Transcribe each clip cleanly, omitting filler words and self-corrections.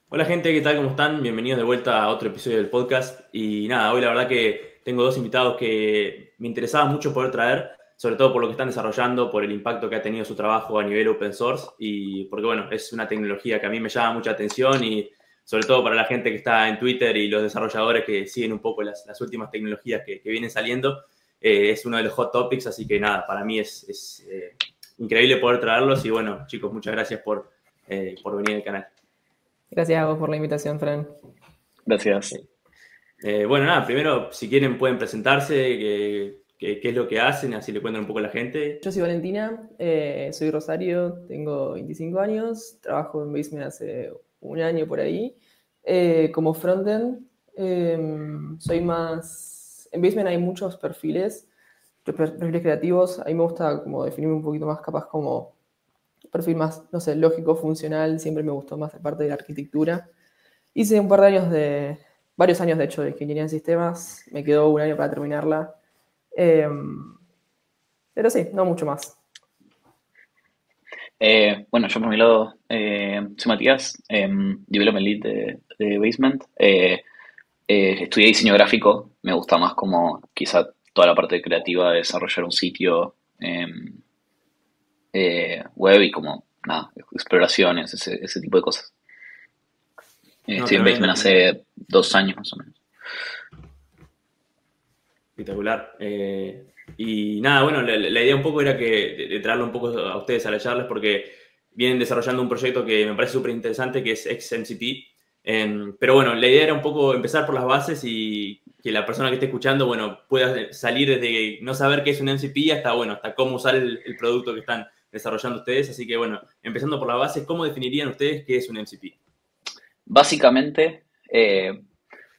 Hola gente, ¿qué tal? ¿Cómo están? Bienvenidos de vuelta a otro episodio del podcast. Y nada, hoy la verdad que tengo dos invitados que me interesaba mucho poder traer, sobre todo por lo que están desarrollando, por el impacto que ha tenido su trabajo a nivel open source y porque bueno, es una tecnología que a mí me llama mucha atención y sobre todo para la gente que está en Twitter y los desarrolladores que siguen un poco las últimas tecnologías que vienen saliendo, es uno de los hot topics, así que nada, para mí es increíble poder traerlos y bueno, chicos, muchas gracias por venir al canal. Gracias a vos por la invitación, Fran. Gracias. Bueno, nada, primero, si quieren, pueden presentarse, qué es lo que hacen, así le cuentan un poco a la gente. Yo soy Valentina, soy Rosario, tengo 25 años, trabajo en Basement hace un año por ahí. Como frontend, soy más... En Basement hay muchos perfiles, perfiles creativos. A mí me gusta como definirme un poquito más capaz como perfil más, no sé, lógico, funcional. Siempre me gustó más la parte de la arquitectura. Hice un par de años varios años de hecho, de ingeniería en sistemas. Me quedó un año para terminarla. Eh, pero sí, no mucho más. Bueno, yo por mi lado soy Matías, Development Lead de Basement. Estudié diseño gráfico, me gusta más como quizá toda la parte creativa de desarrollar un sitio web y como nada, exploraciones, ese tipo de cosas. No, Estoy en Basement tremendo, tremendo, hace 2 años más o menos. espectacular. Y nada, bueno, la idea un poco era de traerlo un poco a ustedes a las charlas porque vienen desarrollando un proyecto que me parece súper interesante, que es XMCP. Pero bueno, la idea era un poco empezar por las bases y que la persona que esté escuchando, bueno, pueda salir desde no saber qué es un MCP hasta, bueno, hasta cómo usar el producto que están desarrollando ustedes. Así que bueno, empezando por las bases, ¿cómo definirían ustedes qué es un MCP? Básicamente,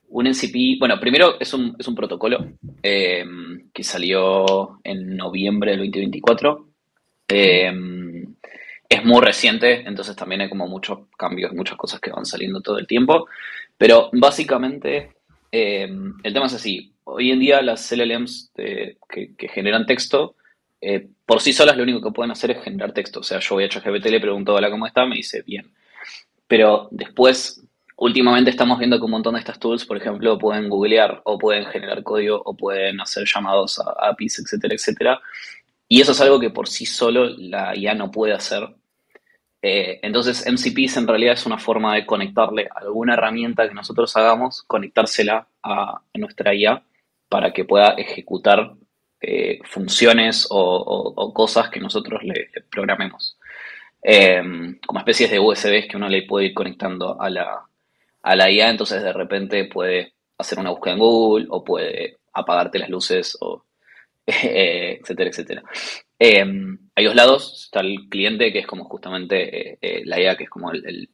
un NCP, bueno, primero es un protocolo eh, que salió en noviembre del 2024. Eh, es muy reciente, entonces también hay como muchos cambios, muchas cosas que van saliendo todo el tiempo. Pero básicamente el tema es así. Hoy en día las LLMs que generan texto, por sí solas lo único que pueden hacer es generar texto. O sea, yo voy a ChatGPT, le pregunto hola, ¿cómo está? Me dice bien. Pero después, últimamente estamos viendo que un montón de estas tools, por ejemplo, pueden googlear o pueden generar código o pueden hacer llamados a APIs, etcétera, etcétera. Y eso es algo que por sí solo la IA no puede hacer. Entonces, MCPs en realidad es una forma de conectarle a alguna herramienta que nosotros hagamos, conectársela a nuestra IA para que pueda ejecutar funciones o cosas que nosotros le programemos. Eh, Como especies de USBs que uno le puede ir conectando a la IA, entonces de repente puede hacer una búsqueda en Google o puede apagarte las luces o etcétera, etcétera. Eh, Hay dos lados, está el cliente que es como justamente la IA que es como el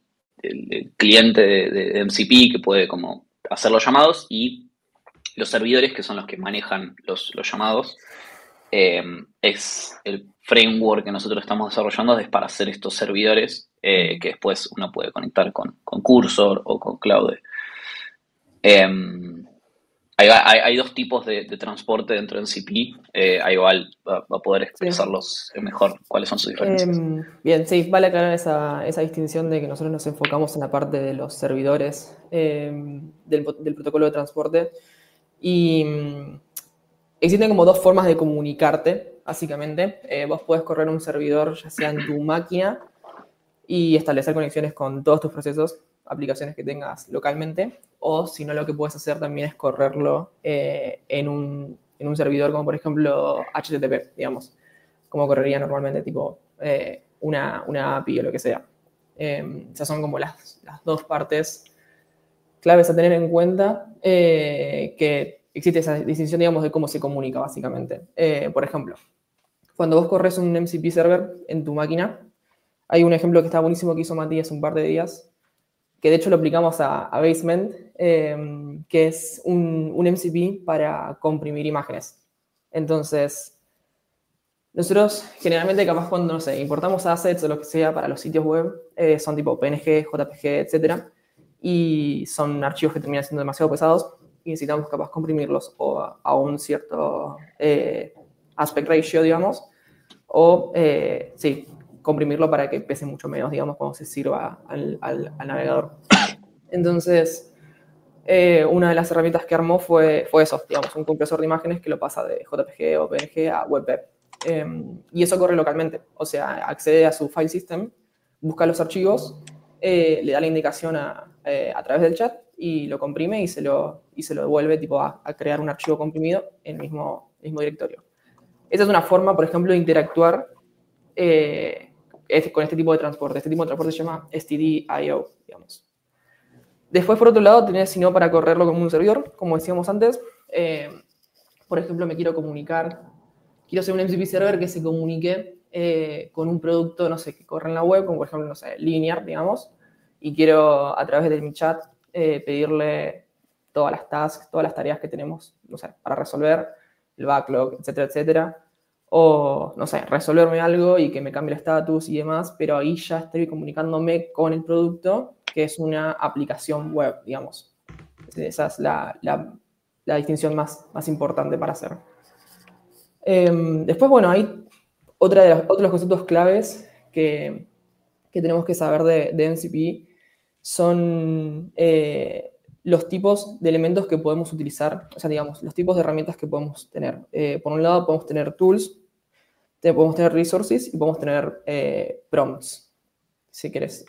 cliente de MCP que puede como hacer los llamados y los servidores que son los que manejan los llamados. Eh, es el framework que nosotros estamos desarrollando es para hacer estos servidores que después uno puede conectar con Cursor o con Cloud. Eh, hay dos tipos de transporte dentro de NCP. Ahí va a poder Sí. expresarlos mejor cuáles son sus diferencias. Bien, sí, vale aclarar esa distinción de que nosotros nos enfocamos en la parte de los servidores del protocolo de transporte. Y existen como dos formas de comunicarte, básicamente. Vos podés correr un servidor ya sea en tu máquina y establecer conexiones con todos tus procesos, aplicaciones que tengas localmente, o si no, lo que puedes hacer también es correrlo en un servidor como por ejemplo HTTP, digamos, como correría normalmente tipo una API o lo que sea. Esas son como las dos partes claves a tener en cuenta, que existe esa distinción, digamos, de cómo se comunica básicamente. Por ejemplo, cuando vos corres un MCP server en tu máquina, hay un ejemplo que está buenísimo que hizo Matías un par de días, que de hecho lo aplicamos a Basement, que es un MCP para comprimir imágenes. Entonces, nosotros generalmente capaz cuando, no sé, importamos assets o lo que sea para los sitios web, son tipo PNG, JPG, etcétera, y son archivos que terminan siendo demasiado pesados y necesitamos capaz comprimirlos o a un cierto aspect ratio, digamos, o sí, comprimirlo para que pese mucho menos, digamos, cuando se sirva al navegador. Entonces, una de las herramientas que armó fue eso, digamos, un compresor de imágenes que lo pasa de JPG o PNG a WebP. Y eso corre localmente, o sea, accede a su file system, busca los archivos, le da la indicación a través del chat y lo comprime y se lo devuelve tipo a crear un archivo comprimido en el mismo directorio. Esa es una forma, por ejemplo, de interactuar con este tipo de transporte. Este tipo de transporte se llama STD-IO, digamos. Después, por otro lado, tenés sino para correrlo como un servidor, como decíamos antes. Por ejemplo, me quiero hacer un MCP server que se comunique con un producto, no sé, que corre en la web, como por ejemplo, no sé, Linear, digamos, y quiero a través de mi chat pedirle todas las tasks, todas las tareas que tenemos, no sé, para resolver, el backlog, etcétera, etcétera. O, no sé, resolverme algo y que me cambie el estatus y demás, pero ahí ya estoy comunicándome con el producto, que es una aplicación web, digamos. Esa es la distinción más importante para hacer. Después, bueno, hay otros conceptos claves que tenemos que saber de MCP son los tipos de elementos que podemos utilizar, o sea, digamos, los tipos de herramientas que podemos tener. Por un lado, podemos tener tools, podemos tener resources y podemos tener prompts. Si querés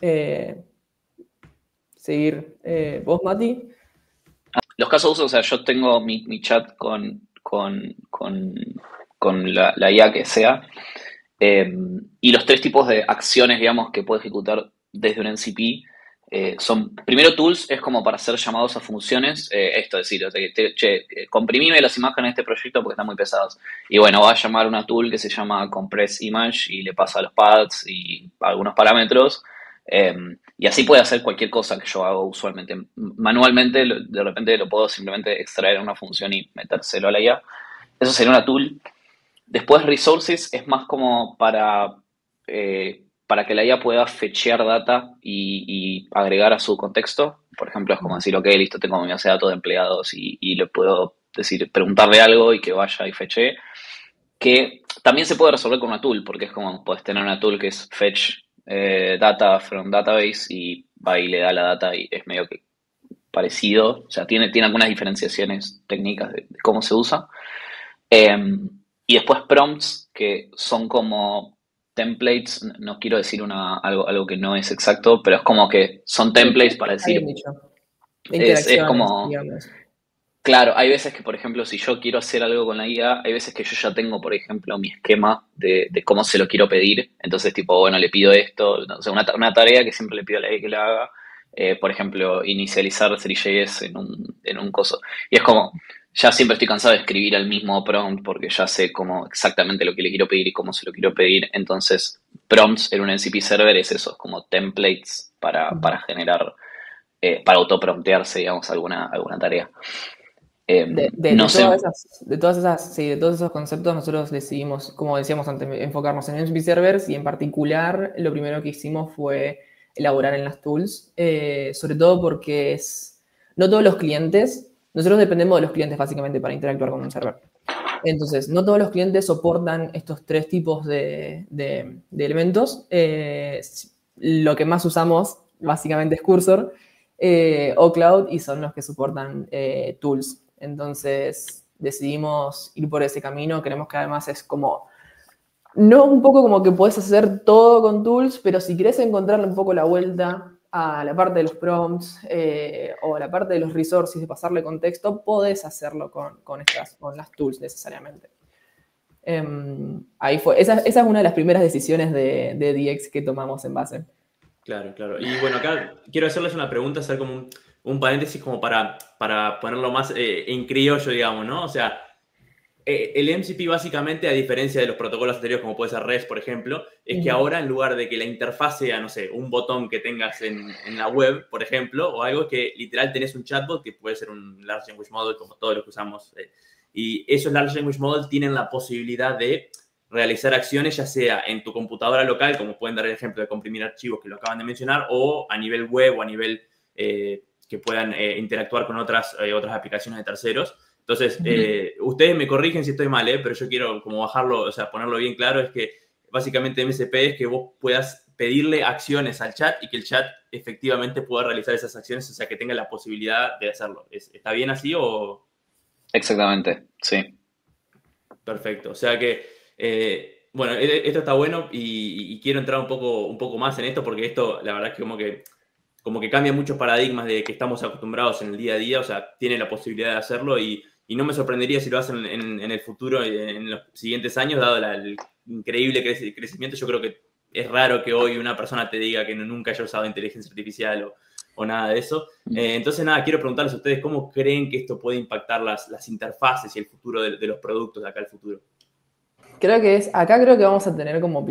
seguir vos, Mati. Los casos de uso, o sea, yo tengo mi chat con la IA que sea, y los tres tipos de acciones, digamos, que puedo ejecutar desde un MCP son, primero, tools, es como para hacer llamados a funciones, esto es decir, o sea, comprimime las imágenes de este proyecto porque están muy pesadas. Y bueno, va a llamar una tool que se llama compress image y le pasa los paths y algunos parámetros. Y así puede hacer cualquier cosa que yo hago usualmente. Manualmente, de repente lo puedo simplemente extraer a una función y metérselo a la IA. Eso sería una tool. Después, resources es más como para que la IA pueda fetchear data y agregar a su contexto. Por ejemplo, es como decir, ok, listo, tengo mi base de datos de empleados y le puedo decir, preguntarle algo y que vaya y fetche. Que también se puede resolver con una tool, porque es como, puedes tener una tool que es fetch data from database y va y le da la data y es medio que parecido. O sea, tiene algunas diferenciaciones técnicas de cómo se usa. Y después prompts, que son como templates, no quiero decir algo que no es exacto, pero es como que son templates para decir, de interacciones, como, digamos. claro, hay veces que, por ejemplo, si yo quiero hacer algo con la IA, hay veces que yo ya tengo, por ejemplo, mi esquema de cómo se lo quiero pedir. Entonces, tipo, bueno, le pido esto, o sea, una tarea que siempre le pido a la IA que la haga, por ejemplo, inicializar 3JS en un coso. Y es como, ya siempre estoy cansado de escribir el mismo prompt porque ya sé cómo exactamente lo que le quiero pedir y cómo se lo quiero pedir. Entonces, prompts en un MCP server es eso, es como templates para generar, para autopromptearse, digamos, alguna tarea. No sé. De todos esos conceptos nosotros decidimos, como decíamos antes, enfocarnos en MCP servers y en particular lo primero que hicimos fue elaborar en las tools, sobre todo porque no todos los clientes, nosotros dependemos de los clientes básicamente para interactuar con un server. Entonces, no todos los clientes soportan estos tres tipos de elementos. Lo que más usamos básicamente es Cursor o Cloud y son los que soportan tools. Entonces decidimos ir por ese camino. Creemos que además es como, no un poco como que puedes hacer todo con tools, pero si querés encontrarle un poco la vuelta a la parte de los prompts o a la parte de los resources, de pasarle contexto, podés hacerlo con las tools necesariamente. Ahí fue. Esa es una de las primeras decisiones de DX que tomamos en base. Claro, claro. Y bueno, acá quiero hacerles una pregunta, hacer como un paréntesis como para ponerlo más en criollo, digamos, ¿no? O sea, el MCP básicamente, a diferencia de los protocolos anteriores, como puede ser REST, por ejemplo, es que ahora en lugar de que la interfaz sea, no sé, un botón que tengas en la web, por ejemplo, o algo que literal tenés un chatbot, que puede ser un Large Language Model, como todos los que usamos, y esos Large Language Model tienen la posibilidad de realizar acciones, ya sea en tu computadora local, como pueden dar el ejemplo de comprimir archivos que lo acaban de mencionar, o a nivel web o a nivel que puedan interactuar con otras aplicaciones de terceros. Entonces, ustedes me corrigen si estoy mal, pero yo quiero como bajarlo, o sea, ponerlo bien claro, es que básicamente MCP es que vos puedas pedirle acciones al chat y que el chat efectivamente pueda realizar esas acciones, o sea, que tenga la posibilidad de hacerlo. ¿Está bien así o...? Exactamente, sí. Perfecto. O sea que, bueno, esto está bueno y quiero entrar un poco más en esto porque esto, la verdad es que como que cambia muchos paradigmas de que estamos acostumbrados en el día a día, o sea, tiene la posibilidad de hacerlo y no me sorprendería si lo hacen en el futuro, en los siguientes años, dado el increíble crecimiento. Yo creo que es raro que hoy una persona te diga que nunca haya usado inteligencia artificial o nada de eso. Entonces, nada, quiero preguntarles a ustedes cómo creen que esto puede impactar las interfaces y el futuro de los productos de acá al futuro. Acá creo que vamos a tener como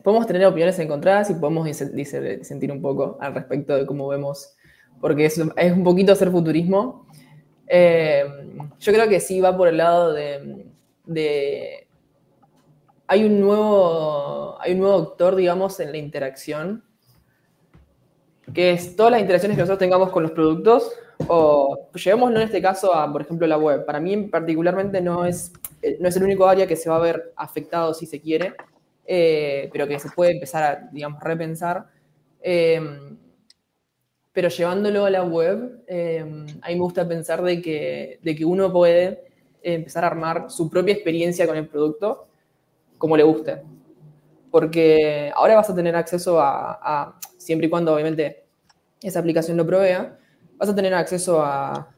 podemos tener opiniones encontradas y podemos disentir un poco al respecto de cómo vemos, porque es un poquito hacer futurismo. Yo creo que sí va por el lado de hay un nuevo actor, digamos, en la interacción, que es todas las interacciones que nosotros tengamos con los productos, o llevémoslo en este caso a, por ejemplo, la web. Para mí particularmente no es el único área que se va a ver afectado si se quiere, pero que se puede empezar a, digamos, repensar. Pero llevándolo a la web, a mí me gusta pensar de que uno puede empezar a armar su propia experiencia con el producto como le guste. Porque ahora vas a tener acceso siempre y cuando obviamente esa aplicación lo provea, vas a tener acceso a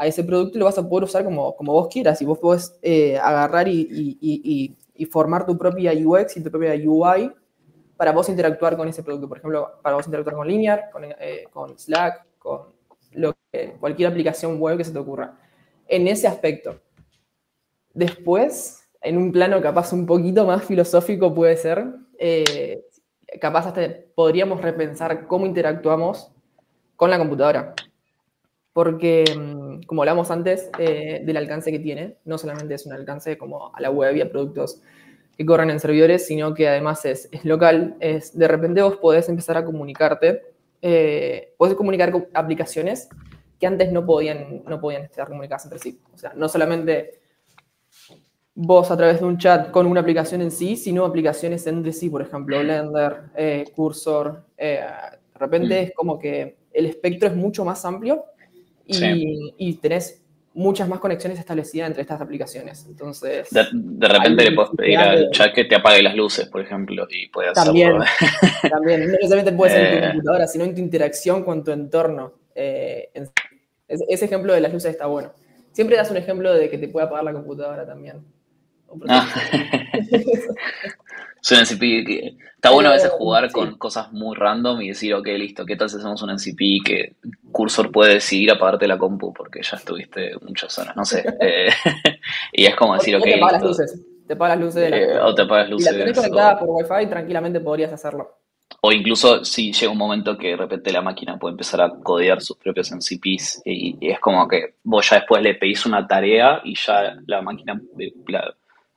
ese producto y lo vas a poder usar como vos quieras. Y vos podés agarrar y formar tu propia UX y tu propia UI para vos interactuar con ese producto. Por ejemplo, para vos interactuar con Linear, con Slack, con cualquier aplicación web que se te ocurra. En ese aspecto. Después, en un plano capaz un poquito más filosófico puede ser, capaz hasta podríamos repensar cómo interactuamos con la computadora. Porque, como hablamos antes, del alcance que tiene, no solamente es un alcance como a la web y a productos que corren en servidores, sino que además es local. De repente vos podés empezar a comunicarte, podés comunicar con aplicaciones que antes no podían estar comunicadas entre sí. O sea, no solamente vos a través de un chat con una aplicación en sí, sino aplicaciones entre sí, por ejemplo, Blender, Cursor. De repente es como que el espectro es mucho más amplio y tenés muchas más conexiones establecidas entre estas aplicaciones. Entonces, de repente le puedes pedir al chat que te apague las luces, por ejemplo, y puede hacerlo. También, no necesariamente puede ser en tu computadora, sino en tu interacción con tu entorno. Ese ejemplo de las luces está bueno. Siempre das un ejemplo de que te puede apagar la computadora también. Es un NCP. Está bueno a veces jugar con cosas muy random y decir, ok, listo, ¿qué tal si hacemos un NCP que Cursor puede decidir apagarte la compu porque ya estuviste muchas horas? No sé. Y es como decir, ok, te apagas las luces. Te apagas las luces de la o te apagas luces. Si la tenés conectada por Wi-Fi, tranquilamente podrías hacerlo. O incluso si llega un momento que de repente la máquina puede empezar a codear sus propios NCPs y es como que vos ya después le pedís una tarea y ya la máquina,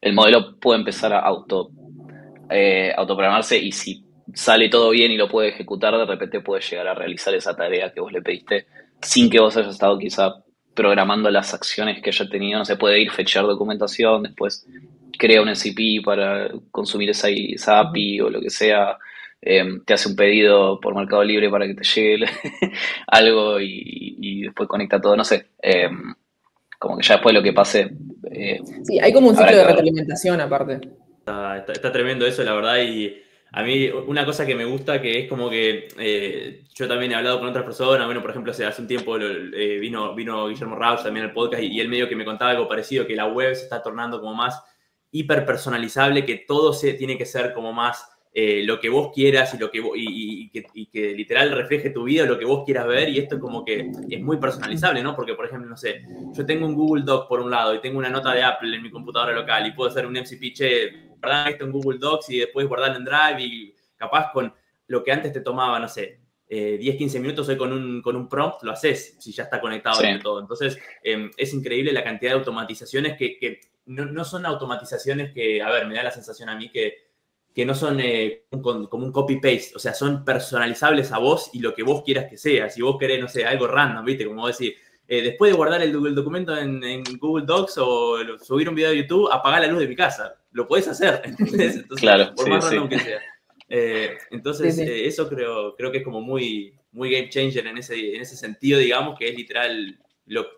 el modelo puede empezar a autoprogramarse y si sale todo bien y lo puede ejecutar, de repente puede llegar a realizar esa tarea que vos le pediste sin que vos hayas estado quizá programando las acciones que haya tenido. No se puede ir fetchear documentación, después crea un NCP para consumir esa API o lo que sea. Te hace un pedido por Mercado Libre para que te llegue algo y después conecta todo, no sé. Como que ya después lo que pase... sí, hay como un ciclo de retroalimentación aparte. Está tremendo eso, la verdad, y a mí una cosa que me gusta que es como que yo también he hablado con otras personas, bueno, por ejemplo, hace un tiempo vino Guillermo Rauch también al podcast y él medio que me contaba algo parecido, que la web se está tornando como más hiper personalizable, que todo tiene que ser como más lo que vos quieras y que literal refleje tu vida, lo que vos quieras ver, y esto es como que es muy personalizable, ¿no? Porque, por ejemplo, no sé, yo tengo un Google Doc por un lado y tengo una nota de Apple en mi computadora local y puedo hacer un MCP, guardar esto en Google Docs y después guardarlo en Drive y capaz con lo que antes te tomaba, no sé, 10, 15 minutos, hoy con un prompt lo haces si ya está conectado entre todo. Entonces, es increíble la cantidad de automatizaciones que no son automatizaciones que, a ver, me da la sensación a mí que no son como un copy-paste, o sea, son personalizables a vos y lo que vos quieras que sea. Si vos querés, no sé, algo random, ¿viste? Como decir, después de guardar el documento en Google Docs o subir un video de YouTube, apagar la luz de mi casa. Lo podés hacer, ¿entendés? Entonces, claro, por más random que sea. Entonces, Sí, sí. eso creo que es como muy, muy game changer en ese sentido, digamos, que es literal,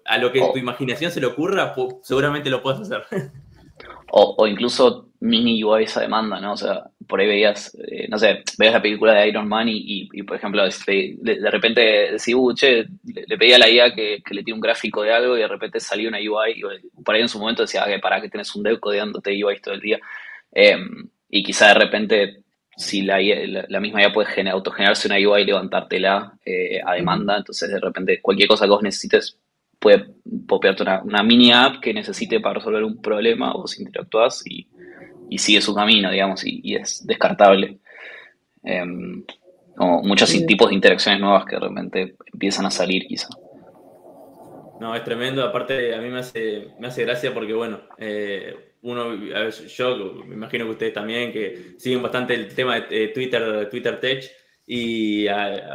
a lo que tu O, imaginación se le ocurra, seguramente lo puedes hacer. o incluso mini UIs a demanda, ¿no? O sea, por ahí veías, no sé, veías la película de Iron Man y, por ejemplo, de repente decís, che, le pedí a la IA que le tire un gráfico de algo y de repente salió una UI y por ahí en su momento decía, que para que tenés un dev codeándote UIs todo el día. Eh, y quizá de repente, si la misma IA puede autogenerarse una UI y levantártela a demanda, entonces de repente cualquier cosa que vos necesites puede popearte una mini app que necesite para resolver un problema, vos interactúas y sigue su camino, digamos, y es descartable. Eh, Como muchos Sí, tipos de interacciones nuevas que de repente empiezan a salir, quizá. No, es tremendo. Aparte, a mí me hace gracia porque, bueno, uno, a ver, yo me imagino que ustedes también, que siguen bastante el tema de Twitter Tech. Y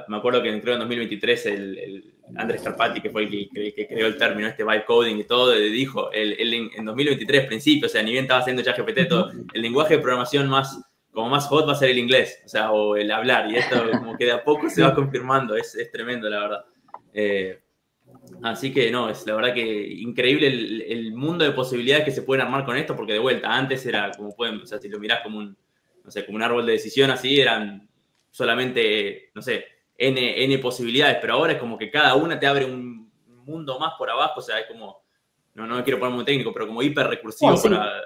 me acuerdo que creo en 2023 el Andrés Carpati, que fue el que creó el término este vibe coding y todo, dijo en 2023, principio, o sea, ni bien estaba haciendo ChatGPT, todo, el lenguaje de programación como más hot va a ser el inglés, o sea, o el hablar. Y esto como que de a poco se va sí. confirmando, es tremendo, la verdad. Así que no, es la verdad que increíble el mundo de posibilidades que se pueden armar con esto, porque de vuelta, antes era como pueden, o sea, si lo mirás como no sé, como un árbol de decisión así, eran solamente, no sé, N posibilidades, pero ahora es como que cada una te abre un mundo más por abajo, o sea, es como, no me quiero poner muy técnico, pero como hiper No, recursivo sí. para...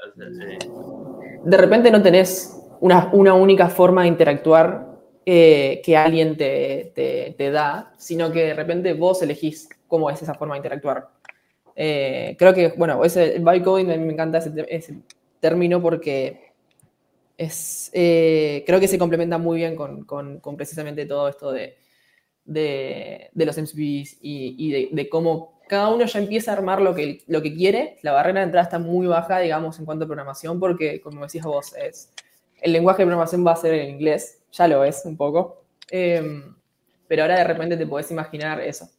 De repente no tenés una única forma de interactuar que alguien te da, sino que de repente vos elegís cómo es esa forma de interactuar. Creo que, bueno, el vibe coding a mí me encanta ese término porque creo que se complementa muy bien con precisamente todo esto de los MCPs y de cómo cada uno ya empieza a armar lo que quiere. La barrera de entrada está muy baja, digamos, en cuanto a programación, porque, como decías vos, el lenguaje de programación va a ser en inglés, ya lo es un poco. Pero ahora de repente te podés imaginar eso.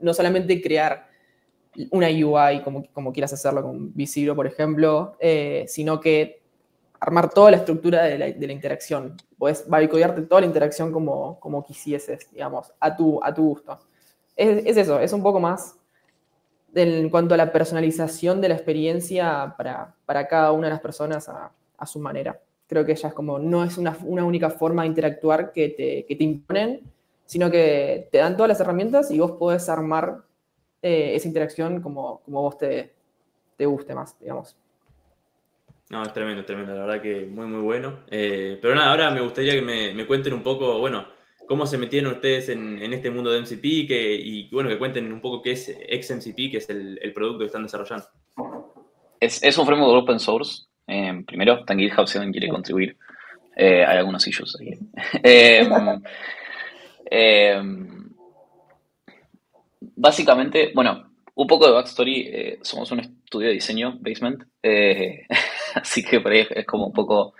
No solamente crear una UI como quieras hacerlo con V0, por ejemplo, sino que armar toda la estructura de la interacción. Puedes bycodearte toda la interacción como quisieses, digamos, a tu gusto. Es eso, es un poco más en cuanto a la personalización de la experiencia para cada una de las personas a su manera. Creo que ya es como, no es una única forma de interactuar que te imponen, sino que te dan todas las herramientas y vos podés armar esa interacción como vos te guste más, digamos. No, es tremendo, la verdad que muy, muy bueno. Pero nada, ahora me gustaría que me cuenten un poco, bueno, cómo se metieron ustedes en este mundo de MCP y bueno, que cuenten un poco qué es XMCP, que es el producto que están desarrollando. Es un framework open source. Primero, está en GitHub si alguien quiere contribuir. Hay algunos issues ahí. Eh, eh, Básicamente, bueno, un poco de backstory. Somos un estudio de diseño, Basement. Así que por ahí es como un poco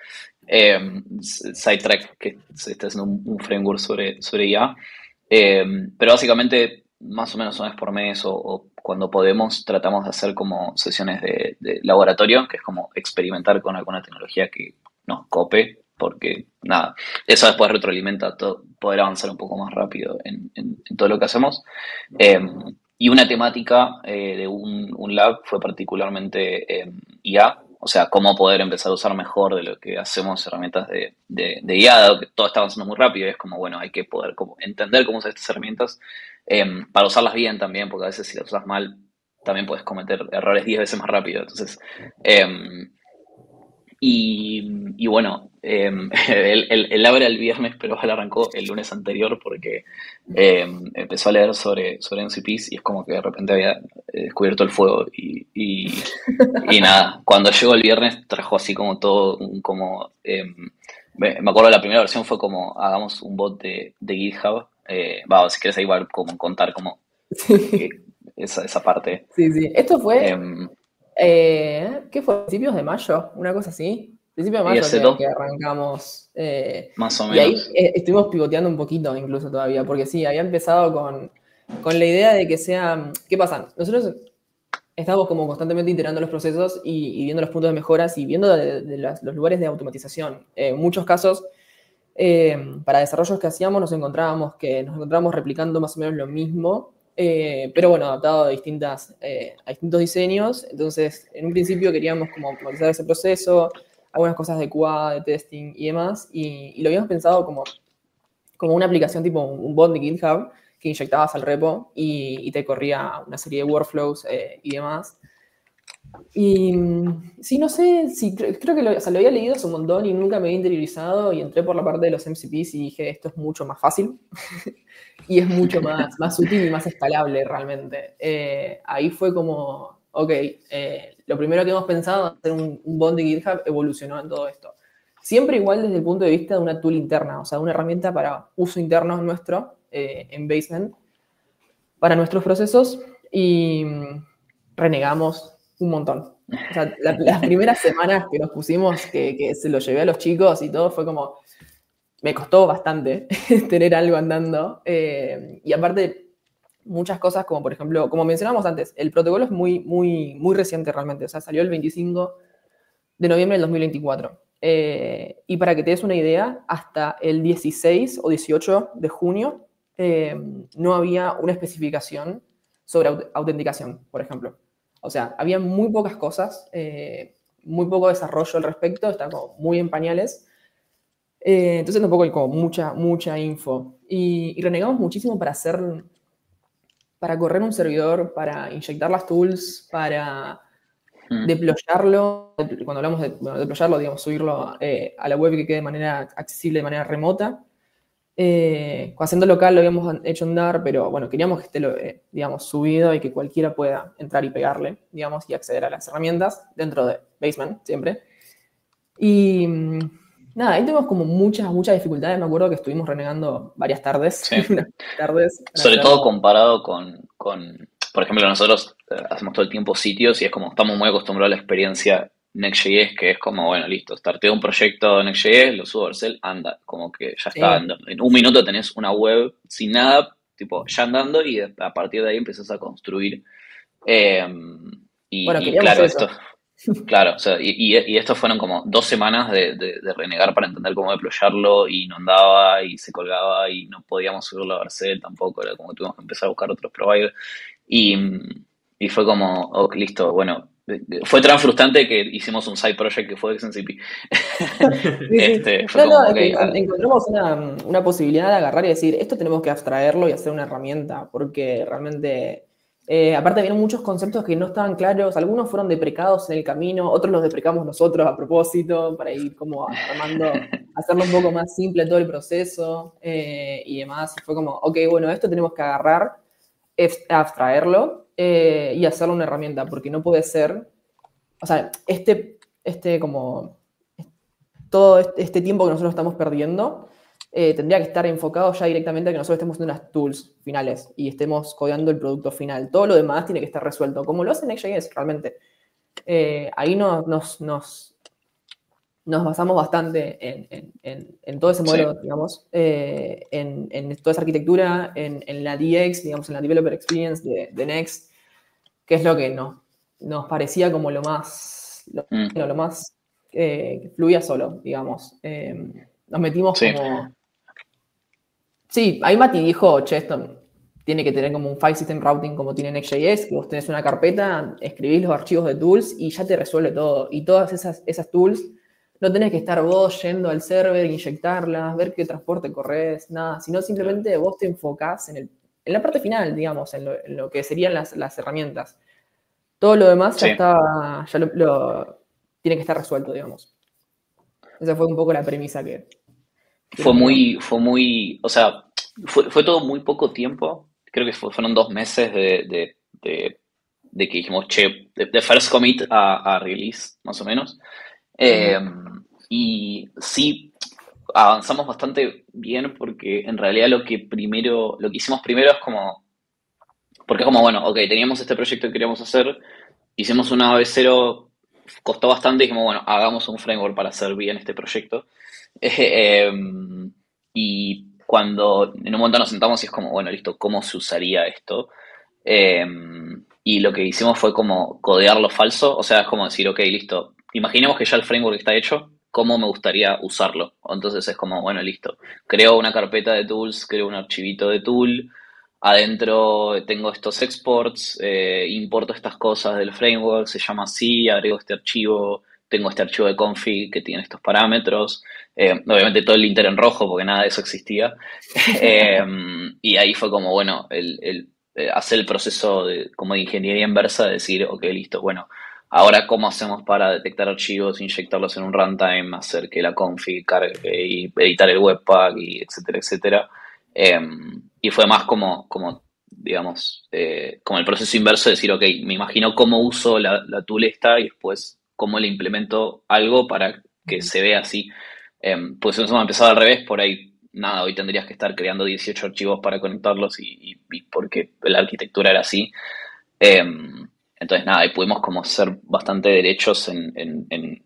sidetrack que se está haciendo un framework sobre IA. Pero básicamente, más o menos una vez por mes o cuando podemos, tratamos de hacer como sesiones de laboratorio, que es como experimentar con alguna tecnología que nos cope, porque nada, eso después retroalimenta todo, poder avanzar un poco más rápido en todo lo que hacemos. Eh, y una temática de un lab fue particularmente IA, o sea, cómo poder empezar a usar mejor de lo que hacemos herramientas de IA, dado que todo está avanzando muy rápido y es como, bueno, hay que poder como entender cómo usar estas herramientas para usarlas bien también, porque a veces si las usas mal también puedes cometer errores 10 veces más rápido. Entonces, y bueno, él abre el viernes, pero él arrancó el lunes anterior porque empezó a leer sobre MCPs y es como que de repente había descubierto el fuego y nada, cuando llegó el viernes trajo así como todo, me acuerdo la primera versión fue como hagamos un bot de GitHub, si quieres ahí igual como contar como Sí, esa parte. sí, sí. Esto fue, Em, ¿qué fue? ¿Principios de mayo? Una cosa así. Principios de y mayo ese que dos, arrancamos. más o Y ahí menos. estuvimos pivoteando un poquito incluso todavía, porque sí, había empezado con la idea de que sea... ¿Qué pasa? Nosotros estamos como constantemente iterando los procesos y viendo los puntos de mejoras y viendo los lugares de automatización. En muchos casos Para desarrollos que hacíamos nos encontrábamos replicando más o menos lo mismo, pero bueno, adaptado a distintos diseños. Entonces, en un principio queríamos como automatizar ese proceso, algunas cosas de QA, de testing y demás, y lo habíamos pensado como una aplicación tipo un bot de GitHub que inyectabas al repo y te corría una serie de workflows y demás. Y sí, no sé, creo que lo había leído hace un montón y nunca me había interiorizado y entré por la parte de los MCPs y dije, esto es mucho más fácil y es mucho más útil y más escalable realmente. Ahí fue como, ok, lo primero que hemos pensado, hacer un bot de GitHub, evolucionó en todo esto. Siempre igual desde el punto de vista de una tool interna, o sea, una herramienta para uso interno nuestro en Basement, para nuestros procesos y renegamos un montón. O sea, las primeras semanas que nos pusimos, que se lo llevé a los chicos y todo, fue como, me costó bastante tener algo andando. Y aparte, muchas cosas como, por ejemplo, como mencionamos antes, el protocolo es muy reciente realmente. O sea, salió el 25 de noviembre del 2024. Y para que te des una idea, hasta el 16 o 18 de junio no había una especificación sobre autenticación, por ejemplo. O sea, había muy pocas cosas, muy poco desarrollo al respecto, está como muy en pañales. Entonces tampoco hay como mucha info. Y renegamos muchísimo para correr un servidor, para inyectar las tools, para deployarlo. Cuando hablamos de deployarlo, digamos, subirlo a la web que quede de manera accesible, de manera remota. Haciendo local lo habíamos hecho andar, pero bueno, queríamos que esté, digamos, subido y que cualquiera pueda entrar y pegarle, digamos, y acceder a las herramientas dentro de Basement, siempre. Y nada, ahí tuvimos como muchas dificultades. Me acuerdo que estuvimos renegando varias tardes. Sí. tardes Sobre todo comparado con, por ejemplo, nosotros hacemos todo el tiempo sitios y es como estamos muy acostumbrados a la experiencia Next.js, que es como, bueno, listo, starteo un proyecto Next.js, lo subo a Vercel, anda, como que ya está andando. En un minuto tenés una web sin nada, tipo, ya andando y a partir de ahí empezás a construir. Bueno, Y queríamos claro, eso. claro, o sea, y estos fueron como 2 semanas de renegar para entender cómo deployarlo y no andaba y se colgaba y no podíamos subirlo a Vercel tampoco, era como que tuvimos que empezar a buscar otros providers y, y fue como, ok, listo, bueno, fue tan frustrante que hicimos un side project que fue XMCP. Sí. Fue como, Es ok, que encontramos una posibilidad de agarrar y decir, esto tenemos que abstraerlo y hacer una herramienta, porque realmente, aparte vienen muchos conceptos que no estaban claros, algunos fueron deprecados en el camino, otros los deprecamos nosotros a propósito, para ir como armando, hacerlo un poco más simple todo el proceso y demás. Y fue como, ok, bueno, esto tenemos que agarrar, abstraerlo y hacerlo una herramienta, porque no puede ser, o sea, como todo este tiempo que nosotros estamos perdiendo tendría que estar enfocado ya directamente a que nosotros estemos haciendo unas tools finales y estemos codeando el producto final. Todo lo demás tiene que estar resuelto, como lo hace Next.js realmente. Ahí nos basamos bastante en todo ese modelo, sí. digamos, en toda esa arquitectura, en la DX, digamos, en la Developer Experience de Next, que es lo que nos parecía como lo más que fluía solo, digamos. Nos metimos Sí. como... Sí, ahí Mati dijo, che, esto tiene que tener como un file system routing como tiene Next.js, que vos tenés una carpeta, escribís los archivos de tools y ya te resuelve todo. Y todas esas tools no tenés que estar vos yendo al server, inyectarlas, ver qué transporte corres, nada, sino simplemente vos te enfocás en la parte final, digamos, en lo que serían las herramientas. Todo lo demás Sí. tiene que estar resuelto, digamos. Esa fue un poco la premisa que Fue nos quedó. muy, o sea, fue todo muy poco tiempo. Creo que fueron 2 meses de que dijimos, che, de first commit a release, más o menos. Eh, y sí, avanzamos bastante bien porque en realidad lo que hicimos primero es como, porque es como, bueno, ok, teníamos este proyecto que queríamos hacer, hicimos una B0, costó bastante y dijimos, bueno, hagamos un framework para hacer bien este proyecto. Eh, y cuando en un momento nos sentamos y es como, bueno, listo, ¿cómo se usaría esto? Eh, y lo que hicimos fue como codear lo falso, o sea, es como decir, ok, listo, imaginemos que ya el framework está hecho, cómo me gustaría usarlo. Entonces es como, bueno, listo. Creo una carpeta de tools, creo un archivito de tool. Adentro tengo estos exports, importo estas cosas del framework, se llama así, agrego este archivo, tengo este archivo de config que tiene estos parámetros. Obviamente todo el linter en rojo porque nada de eso existía. Y ahí fue como, bueno, hacer el proceso como de ingeniería inversa, de decir, ok, listo, bueno, ahora cómo hacemos para detectar archivos, inyectarlos en un runtime, hacer que la config cargue y editar el webpack, y etcétera, etcétera. Y fue más como digamos, como el proceso inverso de decir, ok, me imagino cómo uso la tool esta y después cómo le implemento algo para que se vea así. Pues eso me ha empezado al revés, por ahí, nada, hoy tendrías que estar creando 18 archivos para conectarlos y porque la arquitectura era así. Entonces, nada, y pudimos como ser bastante derechos en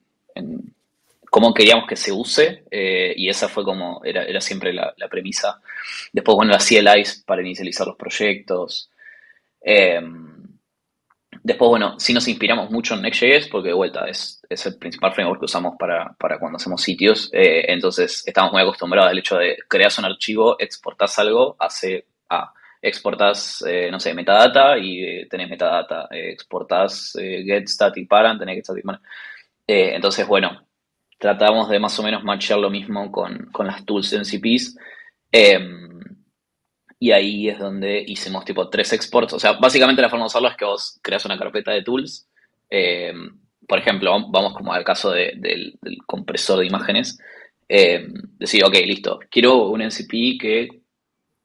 cómo queríamos que se use, y esa fue como, era siempre la premisa. Después, bueno, las CLIs para inicializar los proyectos. Eh, Después, bueno, sí nos inspiramos mucho en Next.js porque de vuelta es el principal framework que usamos para cuando hacemos sitios. Entonces, estamos muy acostumbrados al hecho de creas un archivo, exportás algo, exportás, no sé, metadata y tenés metadata. Exportás get static parent, tenés get static parent. Entonces, bueno, tratamos de más o menos matchear lo mismo con las tools MCPs. Y ahí es donde hicimos tipo 3 exports. O sea, básicamente la forma de usarlo es que vos creas una carpeta de tools. Eh, por ejemplo, vamos como al caso del compresor de imágenes. Decir, ok, listo, quiero un MCP que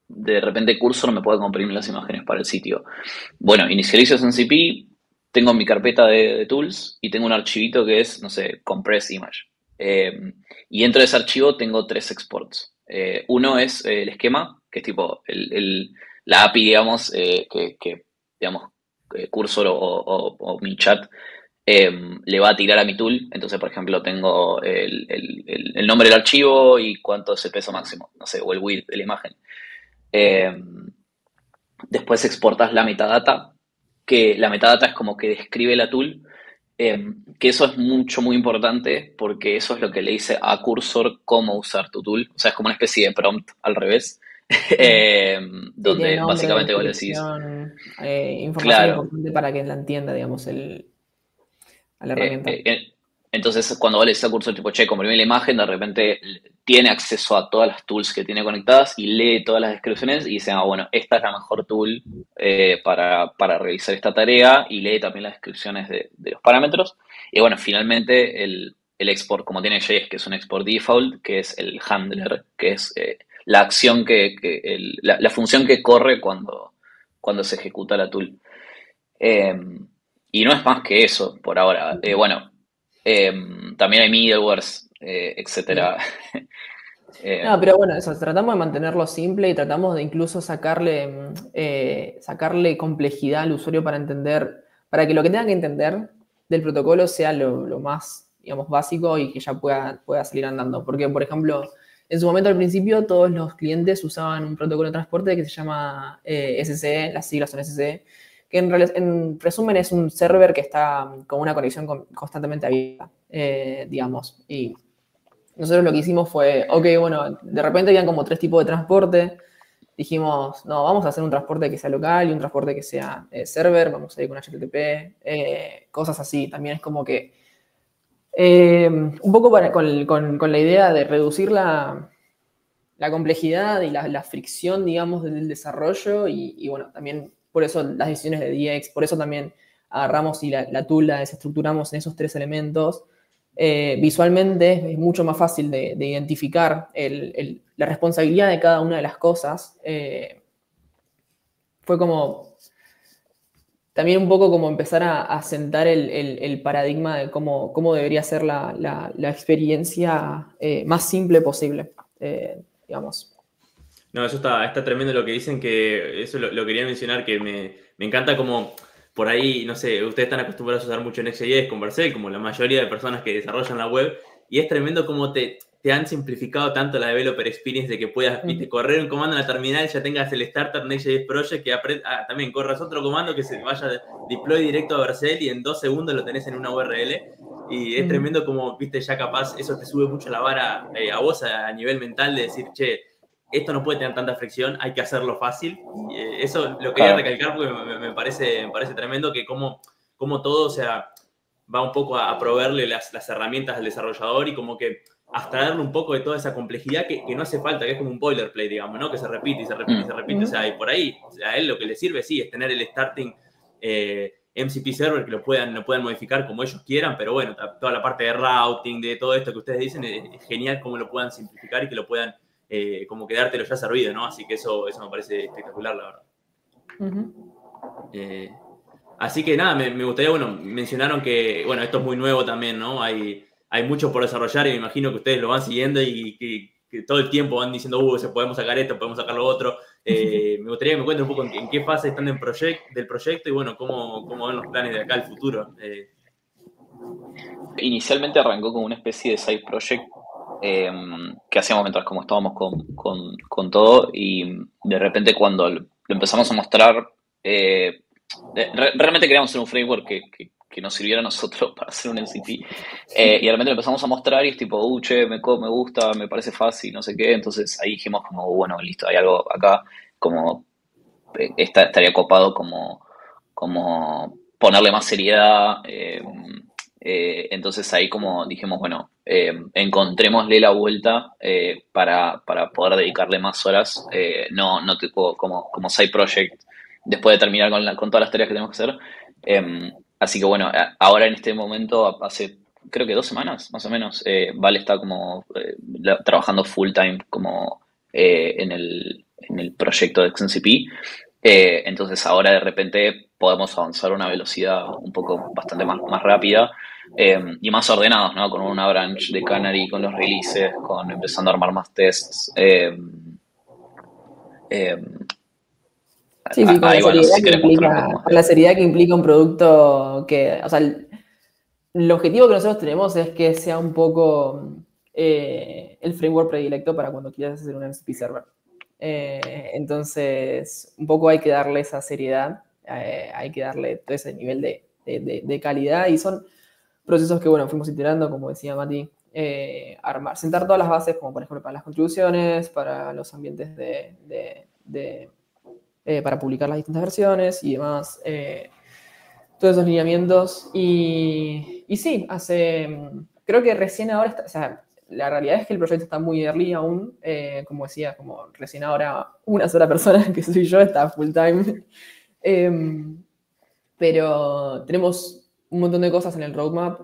de repente Cursor me pueda comprimir las imágenes para el sitio. Bueno, inicializo ese MCP, tengo mi carpeta de tools y tengo un archivito que es, no sé, compress image. Y dentro de ese archivo tengo 3 exports. Uno es el esquema, que es tipo la API, digamos, digamos, Cursor o mi chat le va a tirar a mi tool. Entonces, por ejemplo, tengo el nombre del archivo y cuánto es el peso máximo, no sé, o el width de la imagen. Después exportas la metadata, que la metadata es como que describe la tool, que eso es muy importante porque eso es lo que le dice a Cursor cómo usar tu tool. O sea, es como una especie de prompt al revés, Sí, tiene donde nombre, básicamente vos le decís, descripción, información claro, importante para que la entienda, digamos, a la Eh, herramienta. eh, eh, entonces, cuando vos le decís a Cursor, tipo, che, comprimí la imagen, de repente tiene acceso a todas las tools que tiene conectadas y lee todas las descripciones y dice, bueno, esta es la mejor tool para realizar esta tarea, y lee también las descripciones de los parámetros. Y bueno, finalmente el export, como tiene JS, que es un export default, que es el handler, que es la acción la función que corre cuando se ejecuta la tool. Eh, y no es más que eso por ahora. Bueno, también hay middlewares, Sí. etcétera. Eh, No, pero bueno, eso, tratamos de mantenerlo simple y tratamos de incluso sacarle complejidad al usuario para entender, para que lo que tenga que entender del protocolo sea lo más, digamos, básico y que ya pueda salir andando. Porque, por ejemplo, en su momento al principio todos los clientes usaban un protocolo de transporte que se llama SCE, las siglas son SCE, que en resumen es un server que está con una conexión constantemente abierta, digamos. Y nosotros lo que hicimos fue, ok, bueno, de repente habían como 3 tipos de transporte. Dijimos, no, vamos a hacer un transporte que sea local y un transporte que sea server, vamos a ir con HTTP, cosas así. También es como que un poco con la idea de reducir la complejidad y la fricción, digamos, del desarrollo y bueno, también por eso las decisiones de DX, por eso también agarramos y la tool la desestructuramos en esos 3 elementos. Visualmente es mucho más fácil de identificar la responsabilidad de cada una de las cosas. Fue como también un poco como empezar a sentar el paradigma de cómo debería ser la experiencia más simple posible, digamos. No, eso está tremendo lo que dicen, que eso lo quería mencionar, que me encanta como por ahí, no sé, ustedes están acostumbrados a usar mucho Next.js con Vercel, como la mayoría de personas que desarrollan la web, y es tremendo cómo te han simplificado tanto la developer experience de que puedas correr un comando en la terminal, ya tengas el starter Next.js Project, que también corras otro comando que se vaya deploy directo a Vercel y en 2 segundos lo tenés en una URL. Y es tremendo como, viste, ya capaz eso te sube mucho la vara a vos a nivel mental de decir, che, esto no puede tener tanta fricción, hay que hacerlo fácil. Y eso lo quería recalcar porque me parece tremendo que como todo, o sea, va un poco a proveerle las herramientas al desarrollador y como que abstraerle un poco de toda esa complejidad que no hace falta, que es como un boilerplate, digamos, ¿no? Que se repite y se repite y se repite. O sea, y por ahí, o sea, a él lo que le sirve, sí, es tener el starting MCP server que lo puedan modificar como ellos quieran, pero bueno, toda la parte de routing, de todo esto que ustedes dicen, es genial cómo lo puedan simplificar y que lo puedan como quedártelo ya servido, ¿no? Así que eso me parece espectacular, la verdad. Así que nada, me gustaría, bueno, mencionaron que, bueno, esto es muy nuevo también, ¿no? Hay mucho por desarrollar y me imagino que ustedes lo van siguiendo y que todo el tiempo van diciendo, podemos sacar esto, podemos sacar lo otro. Me gustaría que me cuenten un poco en qué fase están del proyecto y, bueno, cómo ven los planes de acá al futuro. Inicialmente arrancó como una especie de side project que hacíamos mientras como estábamos con todo, y de repente cuando lo empezamos a mostrar, realmente queríamos hacer un framework que nos sirviera a nosotros para hacer un MCP, y de repente lo empezamos a mostrar y es tipo, che, me gusta, me parece fácil, no sé qué. Entonces ahí dijimos como, bueno, listo, hay algo acá, como estaría copado como ponerle más seriedad. Entonces ahí como dijimos, bueno, encontrémosle la vuelta para poder dedicarle más horas, no tipo como side project después de terminar con todas las tareas que tenemos que hacer. Así que bueno, ahora en este momento, hace creo que 2 semanas más o menos, Vale está como trabajando full time como en el proyecto de XMCP. Entonces ahora de repente podemos avanzar a una velocidad un poco bastante más rápida, y más ordenados, ¿no? Con una branch de Canary, con los releases, con empezando a armar más tests. Sí, con ahí, bueno, si querés mostrar un poco más. con la seriedad que implica un producto que, o sea, el objetivo que nosotros tenemos es que sea un poco el framework predilecto para cuando quieras hacer un MCP server. Entonces, un poco hay que darle esa seriedad, hay que darle todo ese nivel de calidad, y son procesos que, bueno, fuimos iterando, como decía Mati, sentar todas las bases, como por ejemplo para las contribuciones, para los ambientes para publicar las distintas versiones y demás, todos esos lineamientos. Y sí, creo que recién ahora, o sea, la realidad es que el proyecto está muy early aún, como decía, como recién ahora una sola persona, que soy yo, está full time. Pero tenemos un montón de cosas en el roadmap.